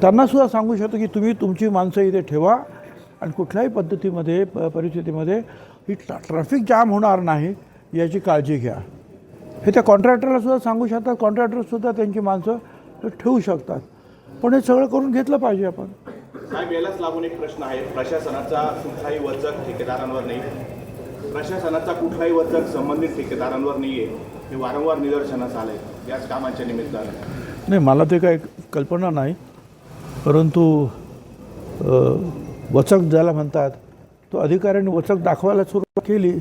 त्यांनासुद्धा सांगू शकतो की तुम्ही तुमची माणसं इथे ठेवा आणि कुठल्याही पद्धतीमध्ये परिस्थितीमध्ये ही ट्रॅफिक जाम होणार नाही याची काळजी घ्या. हे त्या कॉन्ट्रॅक्टरलासुद्धा सांगू शकतात. कॉन्ट्रॅक्टरसुद्धा त्यांची माणसं ठेवू शकतात. पण हे सगळं करून घेतलं पाहिजे आपण. साहेब, यालाच लागून एक प्रश्न आहे. प्रशासनाचा कुठलाही वचक ठेकेदारांवर नाही. प्रशासनाचा कुठलाही वचक संबंधित ठेकेदारांवर नाही आहे. हे वारंवार निदर्शनास आलं आहे याच कामाच्या निमित्तानं. नाही, मला ते काही कल्पना नाही. परंतु वचक ज्याला म्हणतात तो अधिकाऱ्यांनी वचक दाखवायला सुरुवात केली.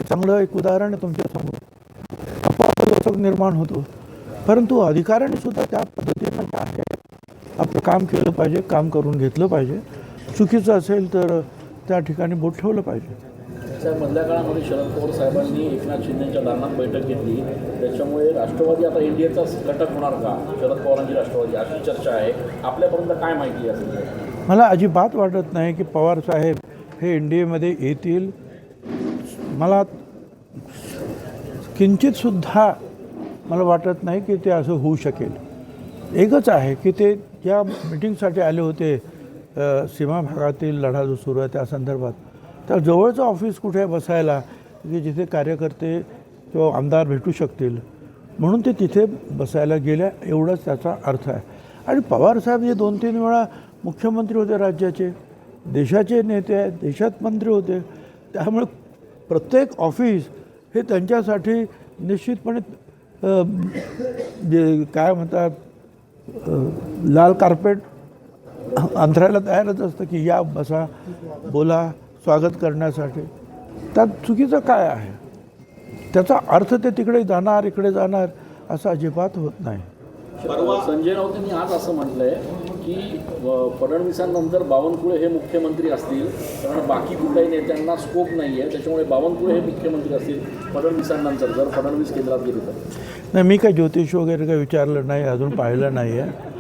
चांगलं एक उदाहरण आहे तुमच्यासमोर. आपोआप वचक निर्माण होतो. परंतु अधिकाऱ्यांनी सुद्धा त्या पद्धतीनं आहे आपलं काम केलं पाहिजे, काम करून घेतलं पाहिजे. चुकीचं असेल तर त्या ठिकाणी बोट ठेवलं पाहिजे. साहेब, मधल्या काळामध्ये शरद पवार साहेबांनी एकनाथ शिंदेच्या दालनात बैठक घेतली. त्याच्यामुळे राष्ट्रवादी आता एनडीएचा घटक होणार का? शरद पवारांची राष्ट्रवादी अशी चर्चा आहे. आपल्यापर्यंत काय माहिती असेल? मला अजिबात वाटत नाही की पवार साहेब हे एनडीएमध्ये येतील. मला किंचितसुद्धा मला वाटत नाही की ते असं होऊ शकेल. एकच आहे की ते ज्या मिटिंगसाठी आले होते सीमा भागातील लढा जो सुरू आहे त्या संदर्भात, त्या जवळचं ऑफिस कुठे आहे बसायला की जिथे कार्यकर्ते किंवा आमदार भेटू शकतील म्हणून ते तिथे बसायला गेल्या, एवढाच त्याचा अर्थ आहे. आणि पवारसाहेब जे 2-3 वेळा मुख्यमंत्री होते राज्याचे, देशाचे नेते आहेत, देशात मंत्री होते. त्यामुळे प्रत्येक ऑफिस हे त्यांच्यासाठी निश्चितपणे जे काय म्हणतात लाल कार्पेट अंथरायला तयारच असतं की या बसा बोला स्वागत करण्यासाठी. त्यात चुकीचं काय आहे? त्याचा अर्थ ते तिकडे जाणार इकडे जाणार असं अजिबात होत नाही. संजय राऊतांनी आज असं म्हटलंय की फडणवीसांनंतर बावनकुळे हे मुख्यमंत्री असतील, कारण बाकी कुठल्याही नेत्यांना स्कोप नाही आहे. त्याच्यामुळे बावनकुळे हे मुख्यमंत्री असतील फडणवीसांनंतर, जर फडणवीस केंद्रात गेले तर. नाही, मी काही ज्योतिष वगैरे काही विचारलं नाही, अजून पाहिलं नाही आहे.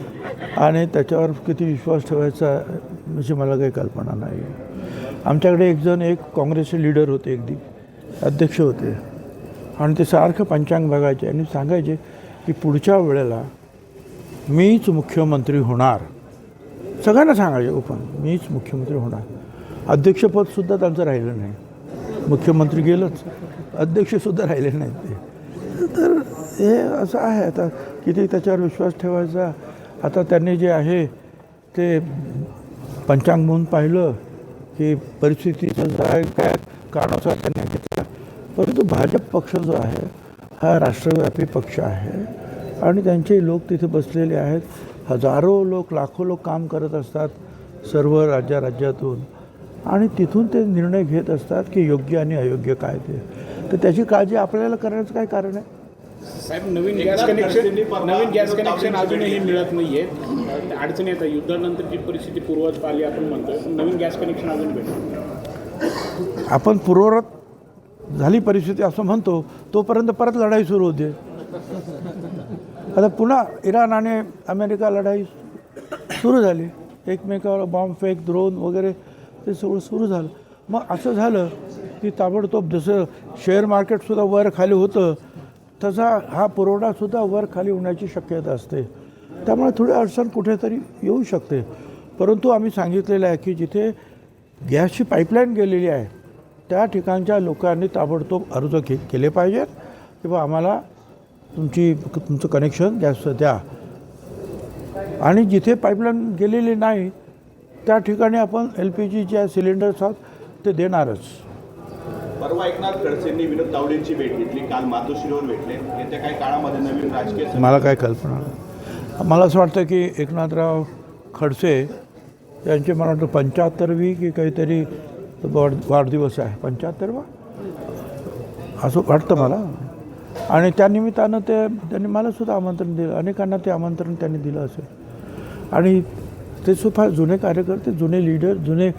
आणि त्याच्यावर किती विश्वास ठेवायचा म्हणजे मला काही कल्पना नाही आहे. आमच्याकडे एक काँग्रेसचे लीडर होते, अध्यक्ष होते. आणि ते सारखं पंचांग बघायचे आणि सांगायचे की पुढच्या वेळेला मीच मुख्यमंत्री होणार. सगळ्यांना सांगायचे ओपन, मीच मुख्यमंत्री होणार. अध्यक्षपदसुद्धा त्यांचं राहिलं नाही. मुख्यमंत्री गेलंच, अध्यक्षसुद्धा राहिले नाहीत ते. तर हे असं आहे. आता किती त्याच्यावर विश्वास ठेवायचा. आता त्यांनी जे आहे ते पंचांग म्हणून पाहिलं की परिस्थितीचं काय कारणानुसार त्यांनी घेतला. परंतु भाजप पक्ष जो आहे हा राष्ट्रव्यापी पक्ष आहे आणि त्यांचे लोक तिथे बसलेले आहेत. हजारो लोक, लाखो लोक काम करत असतात सर्व राज्यातून आणि तिथून ते निर्णय घेत असतात की योग्य आणि अयोग्य काय ते. तर त्याची काळजी आपल्याला करण्याचं काय कारण आहे? साहेब, नवीन गॅस कनेक्शन अजूनही मिळत नाही आहे. अडचणी येतात. युद्धानंतरची परिस्थिती पूर्ववत आली आपण म्हणतोय, पण नवीन गॅस कनेक्शन अजून भेटत. आपण पूर्ववत झाली परिस्थिती असं म्हणतो, तोपर्यंत परत लढाई सुरू होते. आता पुन्हा इराण आणि अमेरिका लढाई सुरू झाली. एकमेकावर बॉम्ब फेक, ड्रोन वगैरे ते सगळं सुरू झालं. मग असं झालं की ताबडतोब जसं शेअर मार्केटसुद्धा वर खाली होतं तसा हा पुरवठासुद्धा वर खाली होण्याची शक्यता असते. त्यामुळे थोडी अडचण कुठेतरी येऊ शकते. परंतु आम्ही सांगितलेलं आहे की जिथे गॅसची पाईपलाईन गेलेली आहे त्या ठिकाणच्या लोकांनी ताबडतोब अर्ज केले पाहिजेत किंवा आम्हाला तुमचं कनेक्शन गॅसचं द्या. आणि जिथे पाईपलाईन गेलेली नाही त्या ठिकाणी आपण LPG ज्या सिलेंडर्स आहेत ते देणारच. परवा एकनाथ खडसेंनी विनोद तावडेंची भेट घेतली, काल मातोश्रीवर भेटले. येत्या काही काळामध्ये नवीन राजकीय मला काय कल्पना नाही. मला असं वाटतं की एकनाथराव खडसे यांचे मला वाटतं 75वी की काहीतरी वाढदिवस आहे. 75वा असं वाटतं मला. आणि त्यानिमित्तानं त्यांनी मलासुद्धा आमंत्रण दिलं. अनेकांना ते आमंत्रण त्यांनी दिलं असेल. आणि ते फार जुने कार्यकर्ते, जुने लीडर, जुने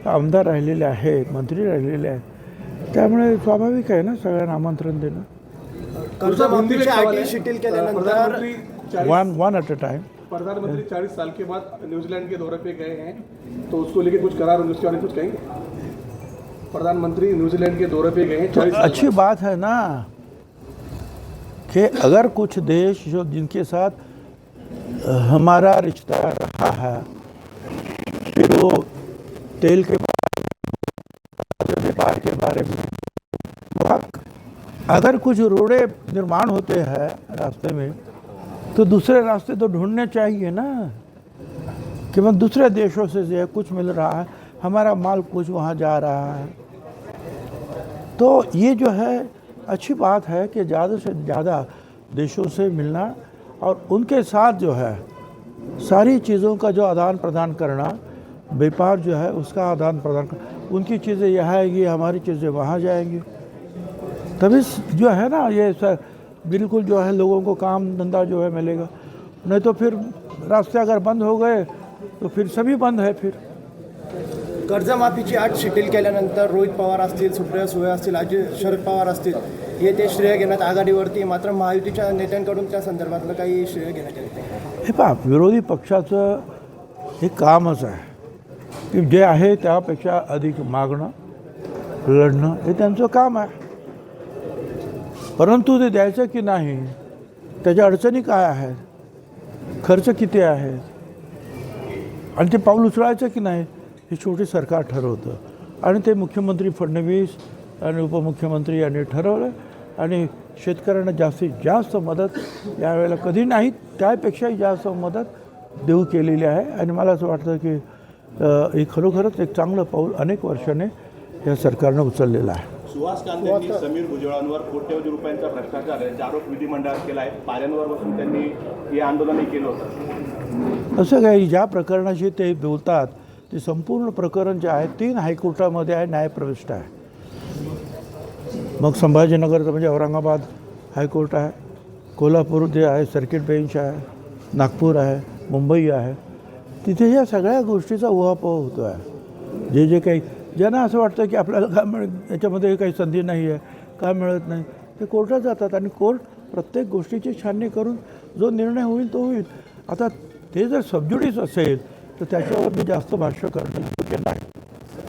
आमदार राहिलेले आहेत, मंत्री राहिलेले आहेत. त्यामुळे स्वाभाविक आहे ना सगळ्यांना आमंत्रण देणं. One at a time. प्रधानमंत्री 40 साल के बाद न्यूजीलैंड के दौरे पे गए हैं, तो उसको लेके कुछ करार होंगे, उसके बारे में कुछ कहेंगे? प्रधानमंत्री न्यूजीलैंड के दौरे पे गए हैं, 40 अच्छी बात है ना कि अगर कुछ देश जो जिनके साथ हमारा रिश्ता रहा है, फिर वो तेल के नेपाल के बारे में, अगर कुछ रोड़े निर्माण होते हैं रास्ते में, तो दूसरे रास्ते तो ढूंढने चाहिए ना, कि मैं दूसरे देशों से जो है कुछ मिल रहा है, हमारा माल कुछ वहाँ जा रहा है। तो ये जो है अच्छी बात है कि ज़्यादा से ज़्यादा देशों से मिलना और उनके साथ जो है सारी चीज़ों का जो आदान प्रदान करना, व्यापार जो है उसका आदान प्रदान करना, उनकी चीज़ें यहाँ आएंगी, हमारी चीज़ें वहाँ जाएंगी, तभी जो है ना ये सर बिल्कुल जो है लोगों को काम धंधा जो है मिलेगा। नहीं तो फिर रास्ते अगर बंद हो गए तो फिर सभी बंद है। फिर कर्जमाफीची अट शिथिल केल्यानंतर रोहित पवार असतील, सुप्रिया सुळे असतील, शरद पवार असतील, हे ते श्रेय घेण्यात आघाडीवरती, मात्र महायुतीच्या नेत्यांकडून त्या संदर्भातलं काही श्रेय घेण्यात येत नाही। हे पहा, विरोधी पक्षाचं हे कामच आहे की जे आहे त्यापेक्षा अधिक मागणं, लढणं हे त्यांचं काम आहे, परंतु ते द्यायचं की नाही, त्याच्या अडचणी काय आहेत, खर्च किती आहे आणि ते पाऊल उचलायचं की नाही हे शेवटी सरकार ठरवतं। आणि ते मुख्यमंत्री फडणवीस आणि उपमुख्यमंत्री यांनी ठरवलं आणि शेतकऱ्यांना जास्तीत जास्त मदत यावेळेला कधी नाही त्यापेक्षाही जास्त मदत देऊ केलेली आहे। आणि मला असं वाटतं की हे खरोखरच एक चांगलं पाऊल अनेक वर्षाने या सरकारनं उचललेलं आहे। सुहास कांदेंनी समीर भुजबळांवर कोट्यवधी रुपयांचा भ्रष्टाचार याचा आरोप विधिमंडळात केला आहे। पाऱ्यांवर बसून त्यांनी हे आंदोलनही केलं होतं। असं काही ज्या प्रकरणाशी ते बोलतात ते संपूर्ण प्रकरण जे आहे 3 हायकोर्टामध्ये आहे, न्यायप्रविष्ट आहे। मग संभाजीनगरचं म्हणजे औरंगाबाद हायकोर्ट आहे, कोल्हापूर जे आहे सर्किट बेंच आहे, नागपूर आहे, मुंबई आहे, तिथे या सगळ्या गोष्टीचा उहापोह होतो आहे। जे काही ज्यांना असं वाटतं की आपल्याला काय याच्यामध्ये काही संधी नाही आहे, काय मिळत नाही, ते कोर्टात जातात आणि कोर्ट प्रत्येक गोष्टीची छाननी करून जो निर्णय होईल तो होईल। आता ते जर सबज्युडिस असेल तो त्याच्यावर भी जास्त भाष्य करणे योग्य नाही।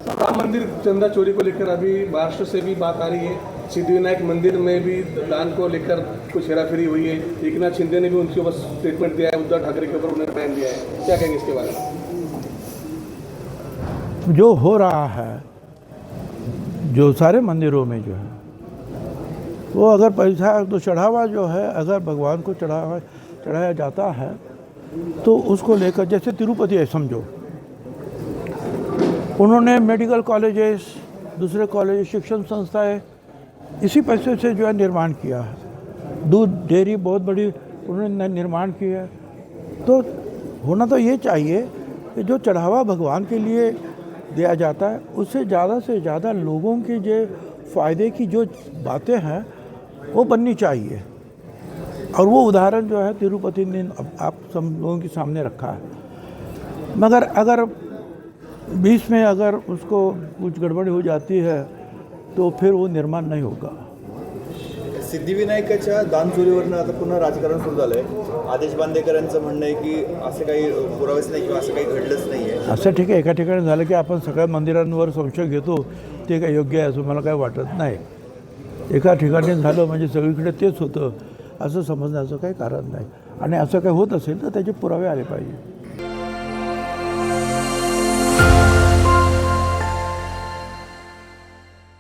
राम मंदिर चंदा चोरी को लेकर अभी महाराष्ट्र से भी बात आ रही है। सिद्धिविनायक मंदिर में भी दान को लेकर कुछ हेराफेरी हुई है। एकनाथ शिंदे ने भी उनके ऊपर स्टेटमेंट दिया है, उद्धव ठाकरे के ऊपर उन्होंने बयान दिया है, क्या कहेंगे इसके बारे में? जो हो रहा है, जो सारे मंदिरों में जो है वो अगर पैसा तो चढ़ावा जो है अगर भगवान को चढ़ाया जाता है तो उसको लेकर, जैसे तिरुपति है समझो, उन्होंने मेडिकल कॉलेजेस, दूसरे कॉलेज, शिक्षण संस्थाएं इसी पैसे से जो है निर्माण किया है। दूध डेयरी बहुत बड़ी उन्होंने निर्माण की है। तो होना तो ये चाहिए कि जो चढ़ावा भगवान के लिए दिया जाता है उससे से ज़्यादा लोगों के जो फ़ायदे की जो बातें हैं वो बननी चाहिए। और वो उदाहरण जो है तिरुपति ने आप सब लोगों के सामने रखा है। मगर अगर बीच में अगर उसको कुछ गड़बड़ी हो जाती है तो फिर वो निर्माण नहीं होगा। सिद्धिविनायकाच्या दान चोरीवरनं आता पुन्हा राजकारण सुरू झालं आहे। आदेश बांदेकरांचं म्हणणं आहे की असं काही पुरावेच नाही किंवा असं काही घडलंच नाही आहे। असं ठीक आहे, एका ठिकाणी झालं की आपण सगळ्या मंदिरांवर संशय घेतो, ते काय योग्य आहे असं मला काय वाटत नाही। एका ठिकाणी झालं म्हणजे सगळीकडे तेच होतं असं समजण्याचं काही कारण नाही। आणि असं काही होत असेल तर त्याचे पुरावे आले पाहिजे।